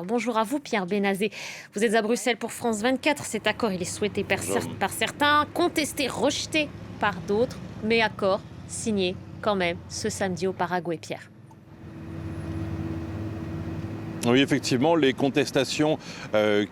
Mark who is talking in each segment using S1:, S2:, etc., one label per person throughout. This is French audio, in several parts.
S1: Bonjour à vous, Pierre Bénazé. Vous êtes à Bruxelles pour France 24. Cet accord, il est souhaité
S2: Bonjour.
S1: par certains, contesté, rejeté par d'autres, mais accord signé quand même ce samedi au Paraguay, Pierre.
S2: Oui, effectivement, les contestations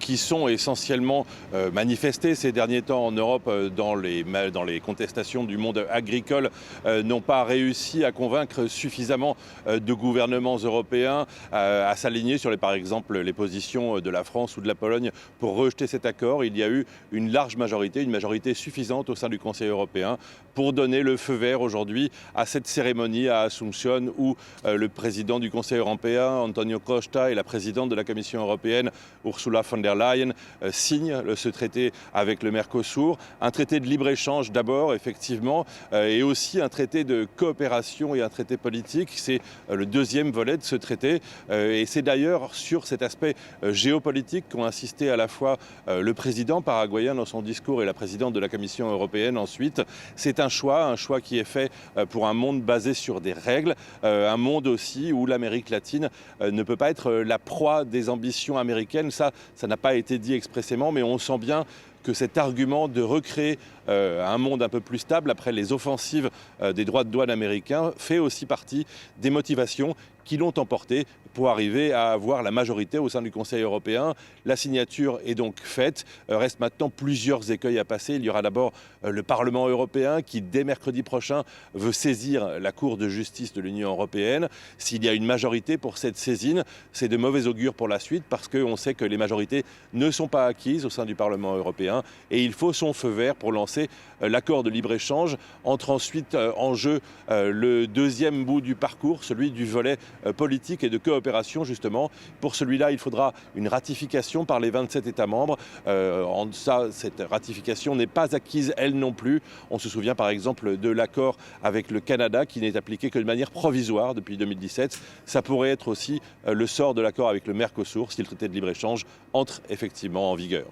S2: qui sont essentiellement manifestées ces derniers temps en Europe dans les contestations du monde agricole n'ont pas réussi à convaincre suffisamment de gouvernements européens à s'aligner sur, par exemple, les positions de la France ou de la Pologne pour rejeter cet accord. Il y a eu une large majorité, une majorité suffisante au sein du Conseil européen pour donner le feu vert aujourd'hui à cette cérémonie à Asunción où le président du Conseil européen, Antonio Costa, et la présidente de la Commission européenne, Ursula von der Leyen, signent ce traité avec le Mercosur. Un traité de libre-échange d'abord, effectivement, et aussi un traité de coopération et un traité politique. C'est le deuxième volet de ce traité. Et c'est d'ailleurs sur cet aspect géopolitique qu'ont insisté à la fois le président paraguayen dans son discours et la présidente de la Commission européenne ensuite. C'est un choix qui est fait pour un monde basé sur des règles, un monde aussi où l'Amérique latine ne peut pas être la proie des ambitions américaines. Ça n'a pas été dit expressément, mais on sent bien que cet argument de recréer un monde un peu plus stable après les offensives des droits de douane américains fait aussi partie des motivations qui l'ont emporté pour arriver à avoir la majorité au sein du Conseil européen. La signature est donc faite. Reste maintenant plusieurs écueils à passer. Il y aura d'abord le Parlement européen qui, dès mercredi prochain, veut saisir la Cour de justice de l'Union européenne. S'il y a une majorité pour cette saisine, c'est de mauvais augure pour la suite parce qu'on sait que les majorités ne sont pas acquises au sein du Parlement européen et il faut son feu vert pour lancer l'accord de libre-échange. Entre ensuite en jeu le deuxième bout du parcours, celui du volet politique et de coopération justement. Pour celui-là, il faudra une ratification par les 27 États membres. En ça, cette ratification n'est pas acquise elle non plus. On se souvient par exemple de l'accord avec le Canada qui n'est appliqué que de manière provisoire depuis 2017. Ça pourrait être aussi le sort de l'accord avec le Mercosur si le traité de libre-échange entre effectivement en vigueur.